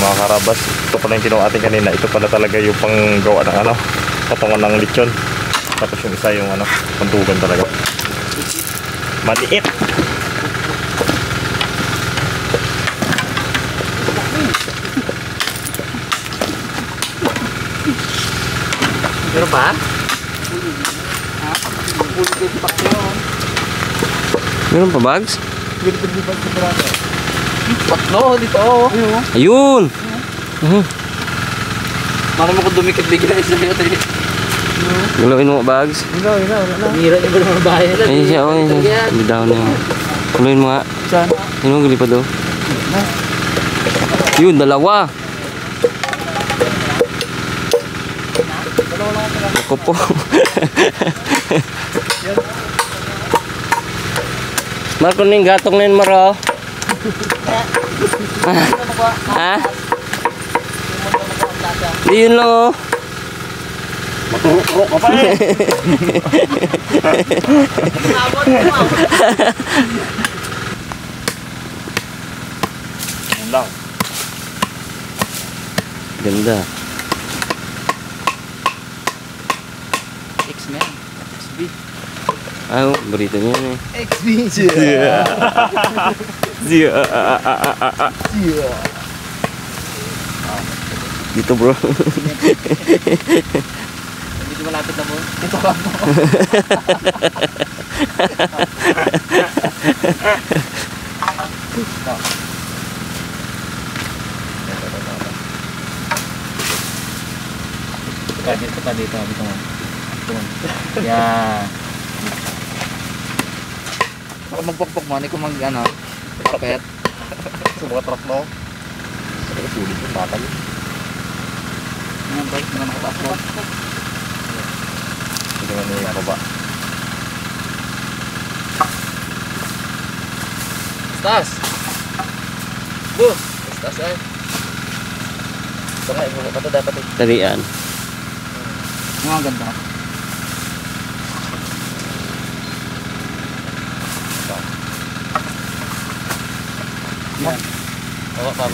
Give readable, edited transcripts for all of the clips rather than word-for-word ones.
mga karabas. Ito pala yung kinuha atin kanina. Ito pala talaga yung panggawa ng ano, patungan ng lechon. Tapos yung isa yung ano, pantugan talaga. Maliit. Meron ba? Meron pa bags? Patlo, dito. Ayun! Marami ko dumikit bigla isa nila tayo. Galawin mo bags? Wala. Mira yung mga bahay nila. Ayun siya, oh, ayun siya. Bidaw na yun. Galawin mo nga. Saan? Ayun mo, galipad daw. Yun, dalawa. Ako po. Marco ning gatong nin maro. Ha? Yun lang oh. Maturok ka pa eh. Yan lang. Ganda. X-Men. XB. Ah, burrito niya yan eh. XB. Dito bro. Dito malapit na po. Dito ka mo. Dito pa dito mo. Yan. Baka magpokpok mo, hindi ko mag ano, kapet. Sa mga truck mo. Sa sulit yung bakal. Ano ba? Ano nakataas mo? Ito nga na yung baba. Taas! Bus! Taas ay. Baka ibuka pa ito dapat eh. Tarian. Mga ganda. Yan. Bawa pa.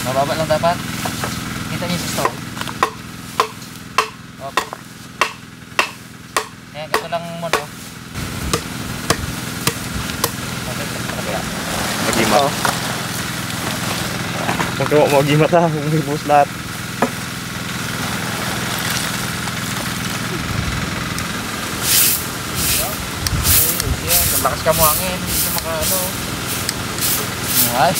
Mababa lang dapat. Kita niyo sa stove. Okay. Ayan, ganito lang muna. Magimat. Kung kawa mo magimat ha, kung may bus lahat. Ang lakas ka mo hangin, hindi ka makaano. Ay.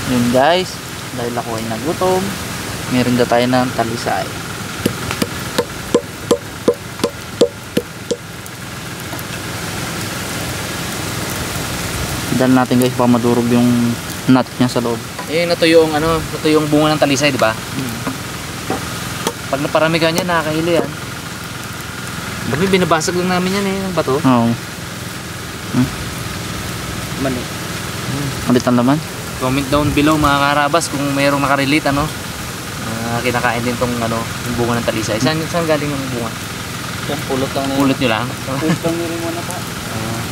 Yun guys, dahil ako ay nagutom, meron na tayo ng talisay. Dahil natin guys para madurog yung nut niya sa loob. Eh natuyo yung ano, natuyo yung bunga ng talisay, di ba? Pag naparami ka niya, nakakahilo yan. Dami binabasag lang namin yan eh, ng bato. Oo. Mali. Malit ang laman. Comment down below mga karabas kung mayroong nakarelate ano. Kinakain din tong ano, yung bunga ng talisay. Saan galing yung bunga? Yan, pulot lang na. Pulot nyo lang? Pulot lang nyo rin muna pa.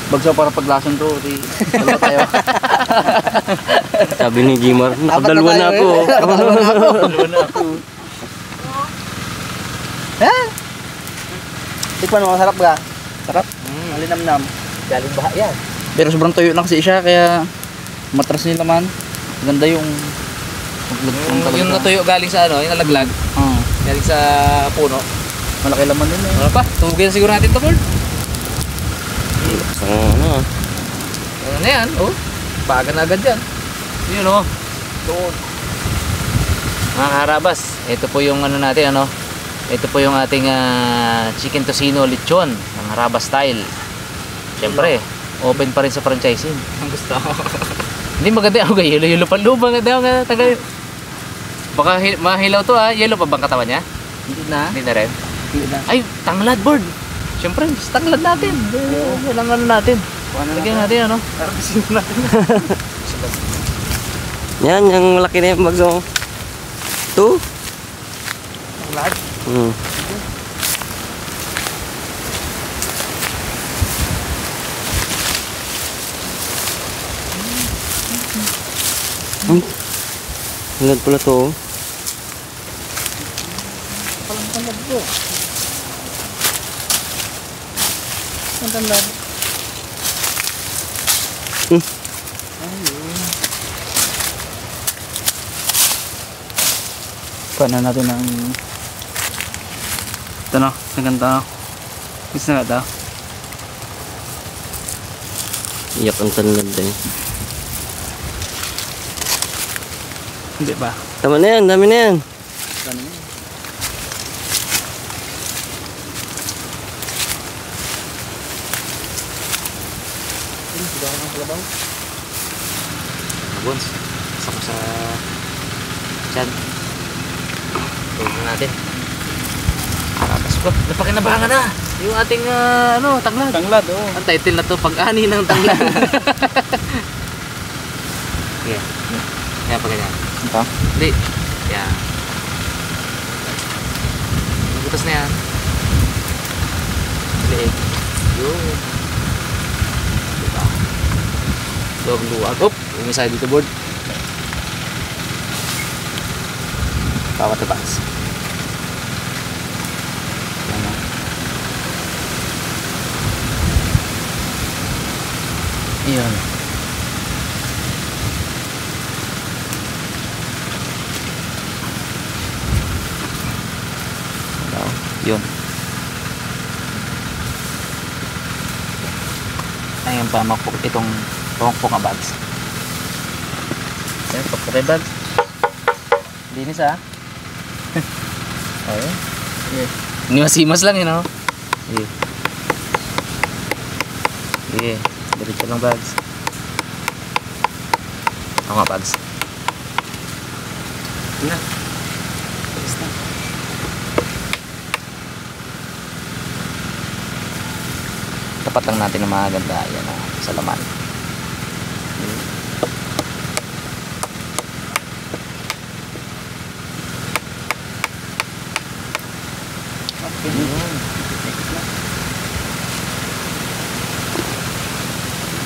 Bagsaw para paglason to, dalawa tayo. Sabi ni Gimar, nakadalawa na ako. Nakadalawa na ako. Ha? Tikman mo, masarap ka? Sarap? Malinamnam. Galing baha yan. Pero sobrang tuyo lang kasi siya, kaya matras niya naman. Ganda yung yung natuyo galing sa ano, yung nalaglag. Galing sa puno. Malaki laman din eh. Ano pa? Tugin siguro natin ito, Paul. Ano na yan, oh. Baga na agad yan. Yun, oh. Doon. Mga karabas, ito po yung ano natin, ano. Ito po yung ating chicken tocino lechon ng Harabas style. Siyempre, open pa rin sa franchising. Ang gusto ko. Hindi maganda ako, yelo-yelo pa lubang. Maganda ako, baka mahilaw to ha. Yelo pa bang katawan niya? Hindi na. Hindi na rin? Hindi na. Ay, tanglad board. Siyempre, tanglad natin. Yan ang ano natin. Lagyan natin ano. Yan, yung malaki na yung bags mo. Ito? Lahat. Hanggang pala to. Palang tanlad po. Ang tanlad. Ayun. Paano natin ang ito na, naganda. Gusto na ito. Iyak ang tanlad eh. Hindi ba? Tama na yan, dami na yan. Ano yun? Sudah ka ng kalabaw? Bons, isa ko sa tiyan. Tingnan natin. Tapos po, napakinabangan na yung ating ano, tanglad. Tanglad, oo. Ang title na to, Pag-ani ng Tanglad. Okay. Kaya pa ganyan. Ito? Hindi. Yan. Butas na yan. Liig. Yun. Diba? Luwag-luwag. Oop! Umisay dito board. Bawat tabas. Yan na. Iyon. Yun. Ayun pa makpok itong pangpok na bags. Ayun, pagpok na bags. Linis ah. Ayun. Yeah. Nimas-imas lang yun oh. Yeah. Yeah. Diretso lang bags. Ako nga bags. Ito na. Alis na. Tapat lang natin ng mga ganda yan sa laman.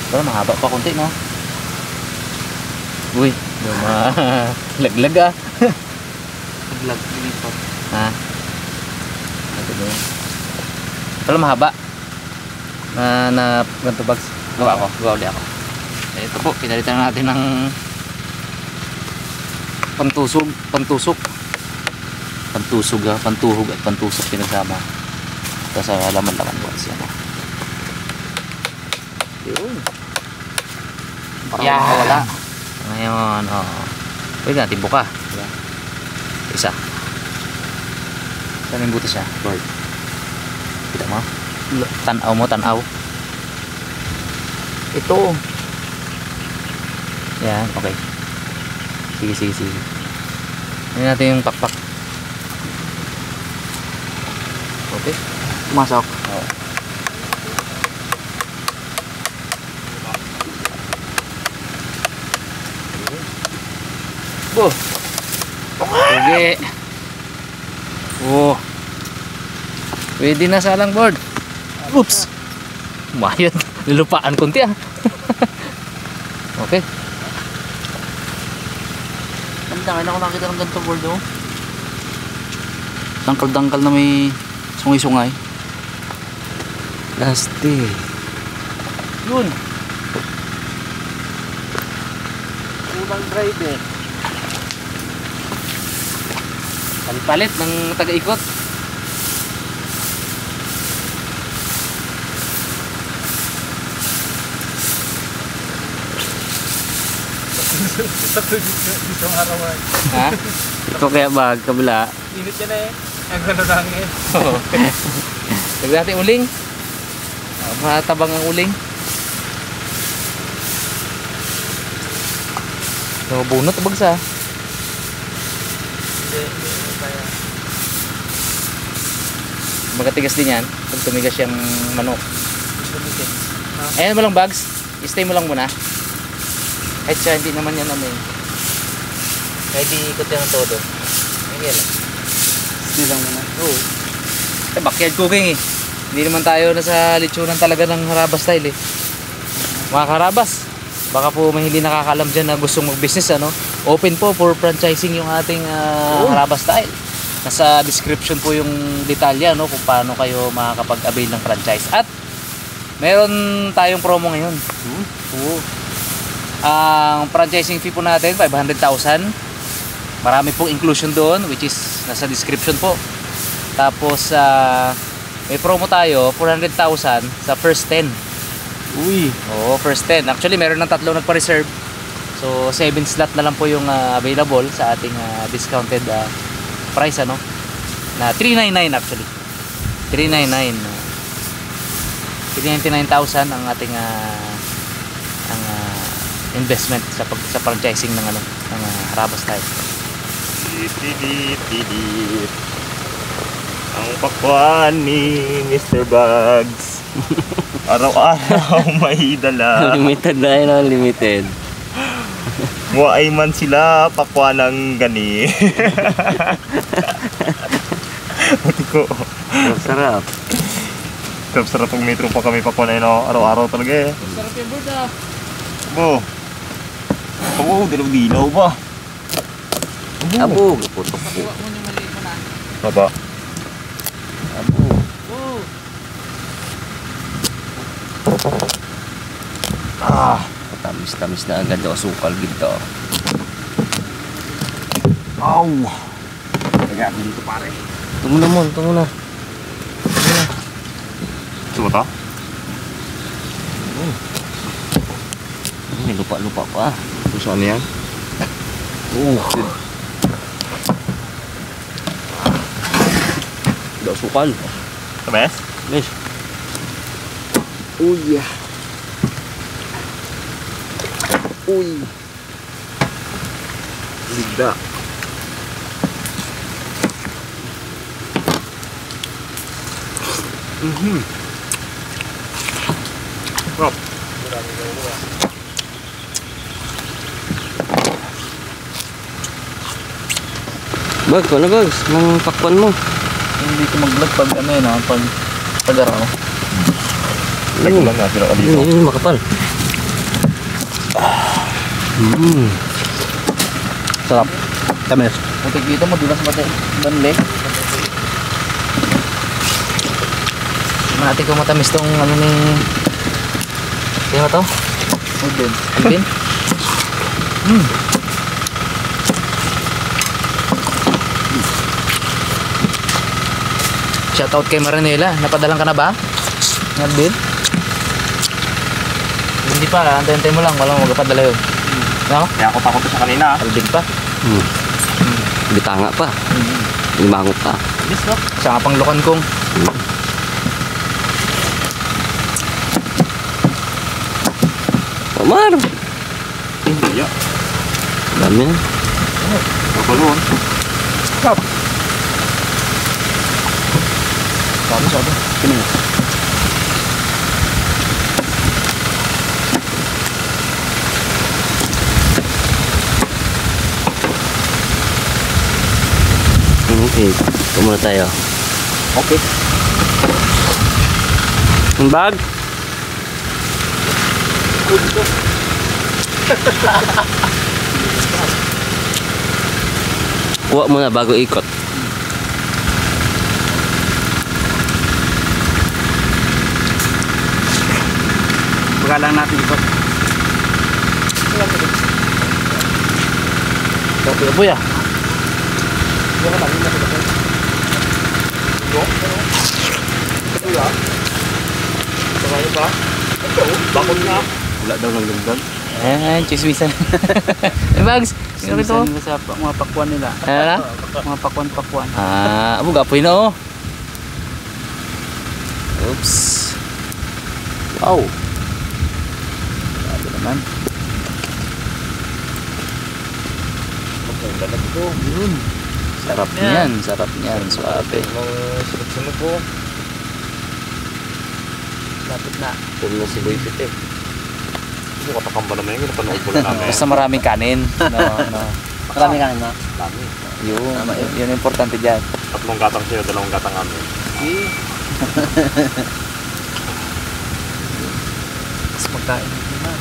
Pero mahaba pa konti no. Uy, laglag ah. Laglag dito. Ha? Ito din. Pero mahaba. Na ganito bags. Gawa ulit ako. Ito po, pinalitan natin ng pantusog at pantusok pinagsama. Ito sa laman-laman box yan. Yun. Parang wala. Ngayon, pwede natin buka. Isa. Saan yung buto siya? Board. Kita mo? Tanaw. Ito. Yan, okay. Sige. Ano natin yung pakpak. Okay. Pumasok. Oo. Oh. Sige. Oh. Pwede na salang board. Oops. Mayat. Nilupaan konti ah. Okay. Ang dami na ako nakita ng ganito board oh. Dangkal-dangkal na may sungay-sungay. Plastic. Yun. Unang driver. Palit ng taga-ikot. Ha? Ito kaya bag, kabila. Init yan eh. Ang gano'n lang eh. Lagyan natin uling. Matabang ang uling. So, bunot o bagsa? Hindi kaya. Magatigas din yan. Pag tumigas yung manok. Tumigil. Ayan mo lang bags. Stay mo lang muna. Kahit siya hindi naman yan ano eh. Kahit di ikot yan ang todo. Ayan lang. Stay lang muna. Oo. Backyard cooking eh. Hindi naman tayo nasa litsunan talaga ng Harabas style eh. Mga Harabas, baka po may hindi nakakalam dyan na gustong mag-business ano. Open po for franchising yung ating Harabas style. Nasa description po yung detalya no kung paano kayo makakapag-avail ng franchise. At meron tayong promo ngayon. Oo. Ang franchising fee po natin 500,000. Marami pong inclusion doon which is nasa description po. Tapos may promo tayo 400,000 sa first 10. Uy. Oo, first 10. Actually meron ng 3 nagpa-reserve. So 7 slot na lang po yung available sa ating discounted price ano. Na 399 actually. 399. 399,000 ang ating ang investment sa franchising ng ano ng Harabas style. Ang pakwan ni Mr. Bugs. Araw-araw may dala. Limited na yun, limited. Muay man sila pakwan ng gani. Buti ko. Sarap. Sarap pag metro pa kami pakwan na yun. Araw-araw talaga eh. Sarap yung bird ah. Bo. Oo, dilaw-dilaw ba? Abo, putok po. Pagawa mo yung maliit mo na. Baba. Abo. Oh. Tamis-tamis na agad o sukal dito. Aw. Lagay ako dito pare. Tungo na mo, tungo na. Gusto mo to? May lupa-lupa pa. Gusto ano yan? Daw sukal. Tamis? Miss. Uy. Uy. Ligda. Rob. Bag, ano bags? Nang pakwan mo. Hindi ko mag-vlog pag ano yun pag araw. Lagyan lang natin ako dito. Yun, makapal. Sarap. Tamis. Putik dito mo, dulas mati. Banle. Natin kung matamis tong ano ni... Sino to? Alvin. Alvin? Shoutout kay Maranela. Napadalang ka na ba? Alvin? Hindi pa, antayin mo lang. Walang magpapadala yun. No? Kaya ako takot sa kanina. Alvin pa. Bitanga pa. Limangot pa. Yes, no? Siya nga pang lukan kong. Omar! Hindi ya. Dami yan. Babalon. Stop. Sabi. Sino yun? Okay, ito muna tayo. Okay. Ang bag? Kuha mo na bago ikot. Baga lang natin ikot. Sabi ko ya. Bakon na. Wala daw ng lungdan. Ayan, chismisan. Bags, sino ito? Sinisan nila sa mga pakwan nila. Ano na? Mga pakwan-pakwan. Abo gapoy na oh. Oops. Wow. Grabe naman. Sarap niyan, sarap niyan. Suabe. Sunod-sunod po. Lapit na. Ito na si Boy Pit eh. Mukha takamba naman yung napanood ko na namin. Basta maraming kanin. No, no. Marami ka na. Dami. Yun yung importante dyan. 3 gatang sa'yo, 2 gatang amin. Mas pagkain na.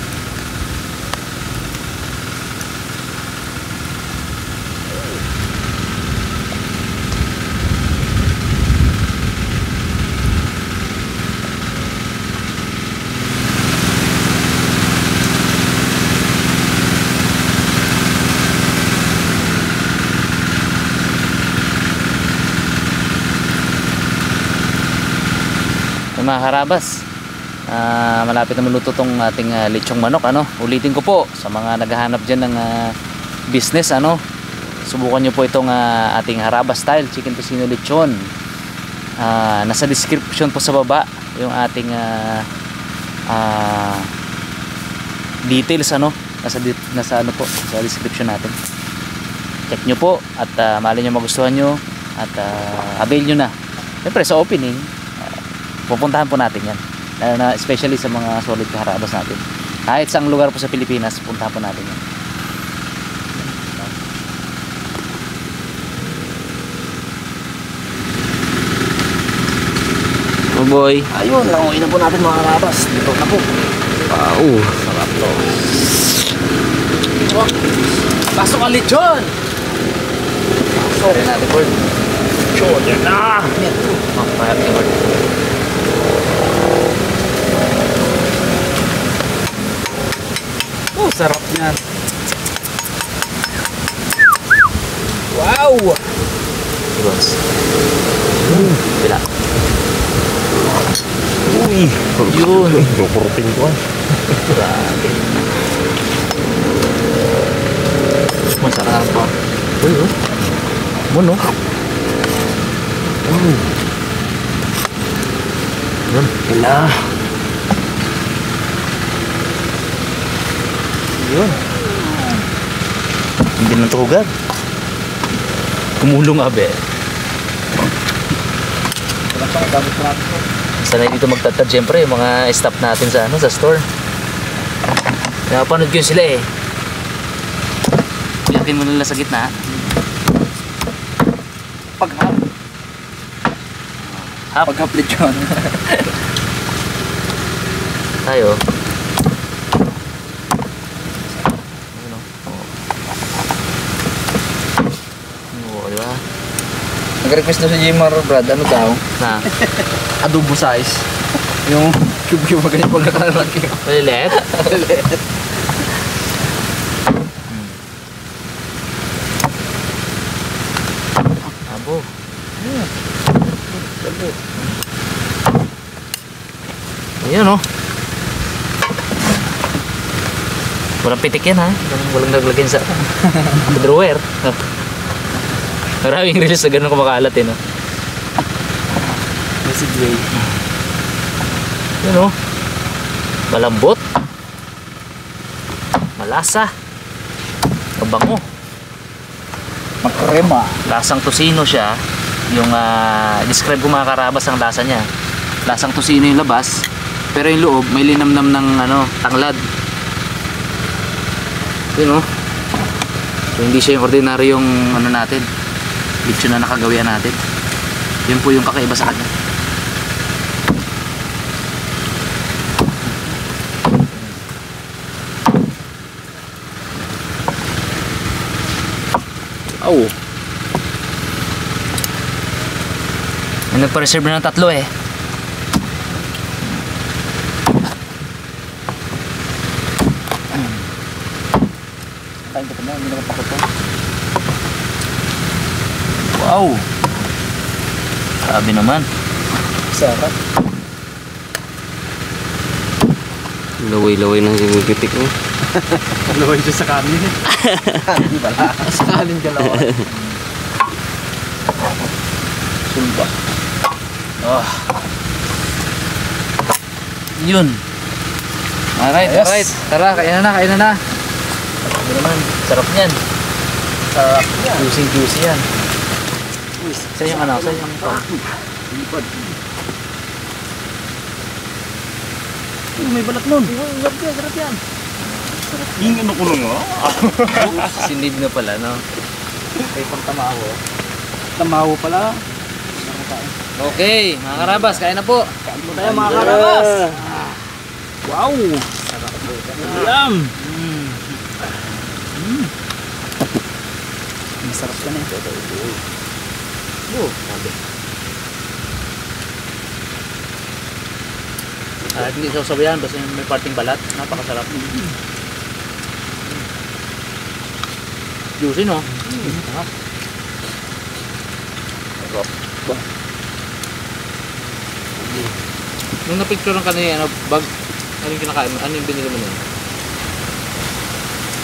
Mga karabas, malapit na maluto tong ating lechong manok, ano. Ulitin ko po sa mga naghahanap diyan ng business, ano. Subukan niyo po itong ating harabas style chicken tocino lechon. Nasa description po sa baba yung ating details, ano. Nasa ano po sa description natin. Check niyo po at mali niyo magustuhan niyo at avail niyo na. Siyempre sa opening pupuntahan po natin yan, especially sa mga solid kaharabas natin. Kahit saang lugar po sa Pilipinas, puntahan po natin yan. Oh boy. Ayun, langoy na po natin mga kaharabas. Dito na po. Wow. Sarap to. Pasok ang lechon! Pasok natin po. Lechon, yan na! Mamahal ni Lord. Oh, sarap niyan. Wow! Boss. Bila. Uy! Yun. Kukurting ko. Grabe. Masarap pa. Uy, oh. Mono. Yan. Ila. Yun. Hindi nang tuhugad. Kumulong abe. Sanay dito magtatad syempre yung mga staff natin sa sa store. Napanood ko sila eh. Biyakin mo nila sa gitna. Pag-hap. Pag-hap lechon. Tayo. Oo, di ba? Nag-request daw si Jimar, Brad. Ano daw? Na, Adobo size. Yung cube-cube na ganyan pagkakalaki. malilit. Abo. Ayan oh. Walang pitik yan ha. Walang naglagyan sa drawer. Maraming release na ganun kumakalat eh no. Message way. Yun oh. Malambot. Malasa. Mabango. Makrema. Lasang tosino siya. Yung describe ko mga karabas ang lasa niya. Lasang tosino yung labas, pero yung loob may linamnam ng tanglad. Yun oh. So, hindi siya yung ordinaryong natin. Lechon na nakagawian natin. Yun po yung kakaiba sa kanya. Oh. May nagpa-reserve na ng 3 eh. Kain ko na, hindi naman takot to. Wow. Grabe naman. Sarap. Laway-laway na yung pitik mo. Laway siya sa kanin. Kanin pala. Sa kanin ka laway. Sulba. Oh. Yun. Alright, Yes. alright. Tara, kain na, kain na. Grabe naman. Sarap niyan. Sarap niya. Juicy yan. Sa yung sa yung May balat nun. Sarap yan. Yung ano ko nga. Sinid na pala, no? May pagtamaho. Tamaho pala. Okay, mga karabas, kain na po. Tayo mga karabas. Wow. Yum. Masarap ka na eh. Oh, sabi. Hindi sasabayan, basta may parting balat. Napakasarap. Juicy, no? Nung napicturean ka na yung bag, ano yung kinakain mo? Ano yung binili mo nun?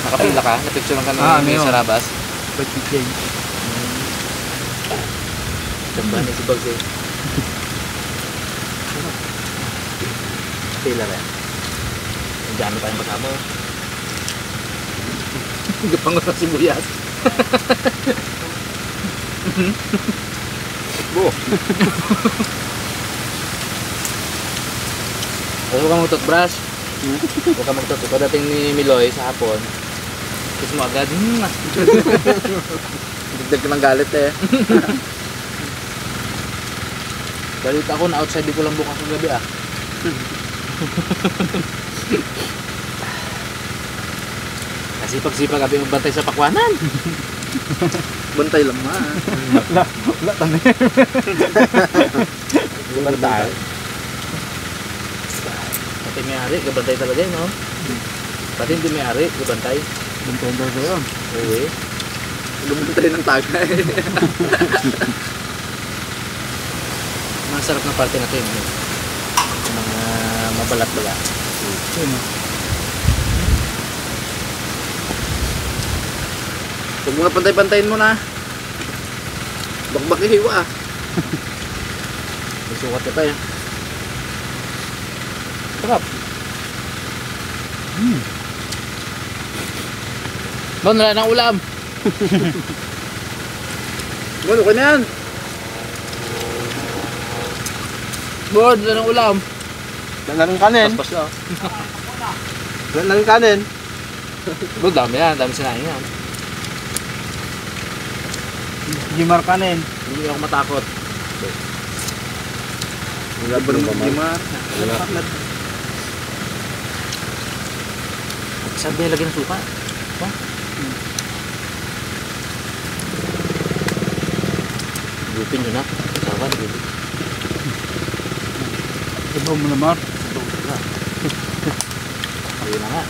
Nakapila ka? Napicturean ka na yung sarabas? Pagkikay. Chamba na si Bugs eh. Pila rin. Nandiyan pa yung kasama. Gapangot na sibuyas. Bo. Huwag ka mag-toothbrush. Huwag ka mag-toothbrush. Pagdating ni Miloy sa hapon, kiss mo agad. Dagdag ka ng galit eh. Galit ako na outside di ko lang bukas ng gabi ah. Kasi pagsipag kami magbantay sa pakwanan. Bantay lang ma. Wala tanay. Bantay. Pati may-ari, gabantay talaga yun, no? Pati hindi may-ari, gabantay. Bantay daw yun. Oo eh. Gabantay ng tagay. Masarap na parte natin. Mga mabalat-balat. Huwag mo na pantay-pantayin mo na. Bakbak hiwa ah. May sukat ka tayo. Sarap. Bon, wala ng ulam. Bon, okay na yan. Bon, wala ng ulam. Wala ng kanin. Paspas na. Wala ng kanin. Bon, dami yan. Dami sinahin yan. Gimar kanin. Hindi ako matakot. Wala ba naman gimar? Wala. Sabi niya lagyan ng suka. Ito. Gupin nyo na. Sawa, gupin. Ibaw mo naman. Ayun na nga.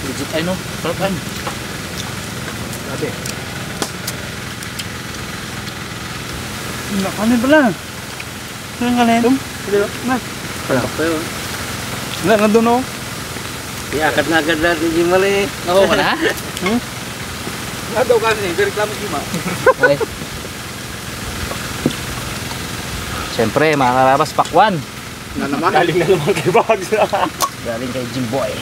Legit ay no. Sarap ay. Sabi. Kanin pala. Saan kanin? Hindi ba? Sarap pa yun. Wala, nandun o. Iakad na agad natin si Mali. Nakuha mo na? Wala daw kanin. Pero reklamo si Ma. Okay. Siyempre, mga karabas, pakwan. Na naman. Galing na naman kay Bugs. Galing kay Jimboy.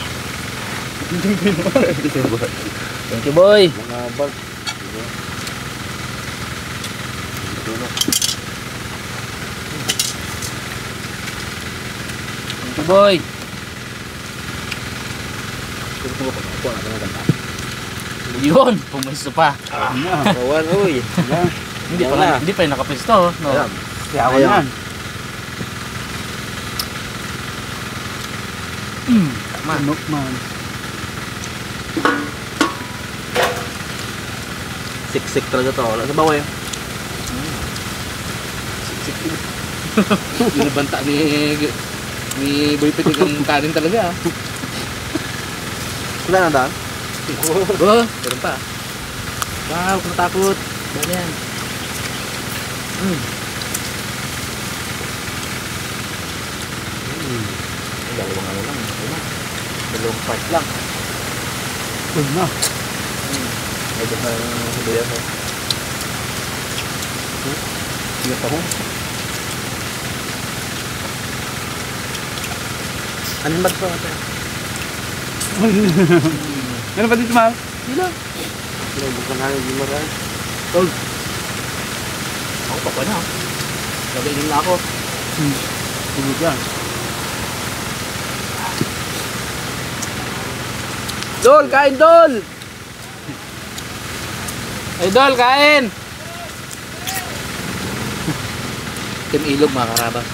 Thank you, boy. Mga bag. Thank you, boy. Yun, pumisto pa. Kawan, uy. Hindi pa yung nakapisto. No? Yawan yan. Tama. Anok man. Siksik talaga to. Wala sa bawah yun. Binabanta ni Boy Petit ang kanin talaga. Wala na daan? Oh, meron pa. Wow, huwag matakot. Dami yan. Dalawang ano lang. Dalawang part lang. Wala na. Medyo na hubaya ko. Sige pa ho. Anong bag pa ito? Ano ba dito, Mal? Sila. Bukan hal gimar ay. Tol. Ako pa pa na. Gagawin na ako. Tulog yan. Dol, kain Dol! Idol, kain! Team Ilog mga karabas.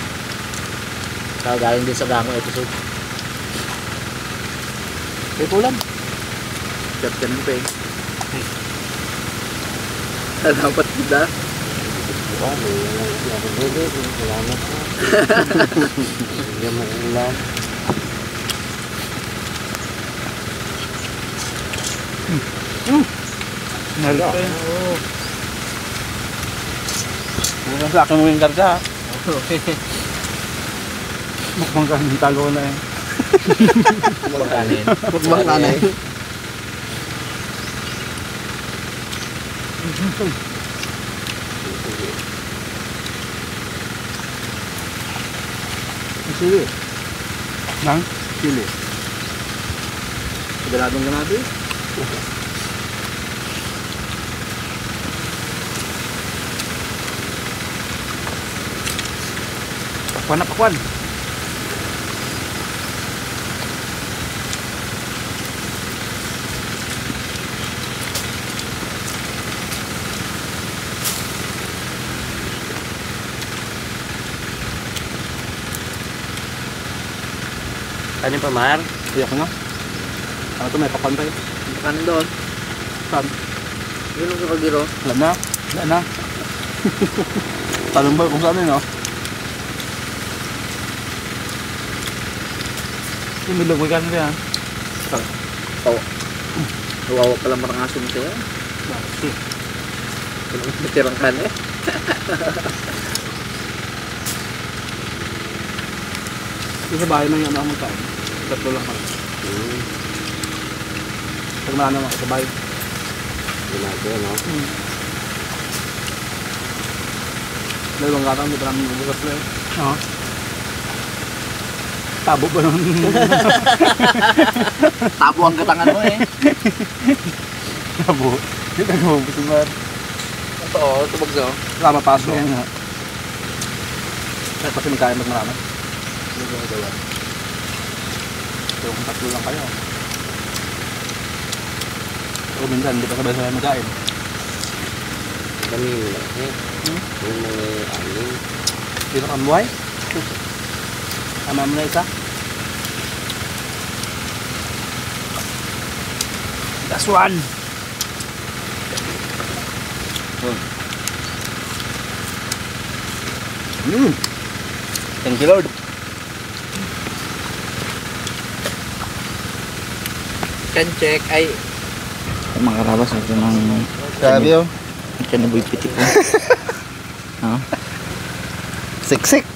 Kagaling din sa Gango episode. May pulam. Kat ka ng peng. Dapat kita. Nalo. Muna sa akin mo yung karga. Mukbang ka ng talo na eh. Kanin. Mukbang ka na eh. Sili. Nang? Sili. Galadong ganado eh. Pakwan na pakwan. Kanin pa, Mar? Iyak na. Ano to, may pakwan tayo. Kanin doon. Saan? Yun ang kapagiro. Wala na. Wala na. Talong ba kung saan yun, no? Yung milog, may kanin yan. Nawawa pala marangaso mo sa'yo. Walang natirang kanin. Yung sa bahay na yung ano ang magkain. Tatlo lang kami. Pag marami mga kasabay. Ginagawa, no? Dalawang gatang, di ba namin yung bukas na yun? Oo. Tabo ba naman? Tabo ang katangan mo eh. Tabo. Hindi na gawin si Mar. Ito o, tubog sa'yo. Wala mapasok. Kaya nga. Kahit kasi may kain marami. So kung tatlo lang kayo. So minsan, hindi pa sabay-sabay magkain. Kami yung laki. Yung mga aling. Dito kang buhay. Tama mo na isa. That's one. Thank you, Lord. Can check ay... Mga karabas, ito ng... Grabe yun. Ito na buhay pitik ko. Siksik.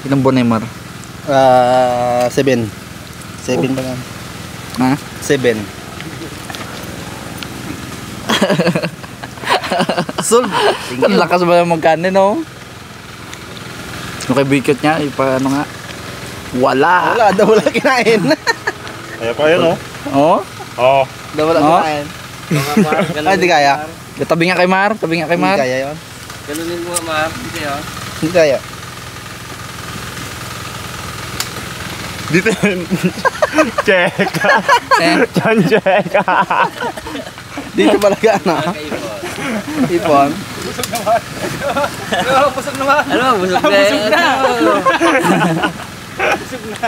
Ilang buwan na yung Mar? 7. 7 ba lang? Ha? 7. Solve. Ang lakas ba yung magkanin, no? Yung kay Bikot niya, ano nga? Wala! Wala, daw wala kinain. Kaya pa yun, oh. Oo? Oo. Daw wala Oh? kinain. Ay, di kaya. Tabi nga kay Mar, tabi nga kay Mar. Hindi kaya yun. Ganunin mo, Mar. Hindi kaya. Hindi kaya. Dito. Check. Chan check. Dito talaga, ano? Ipon. Ano, busog na. Busog na! Busog na.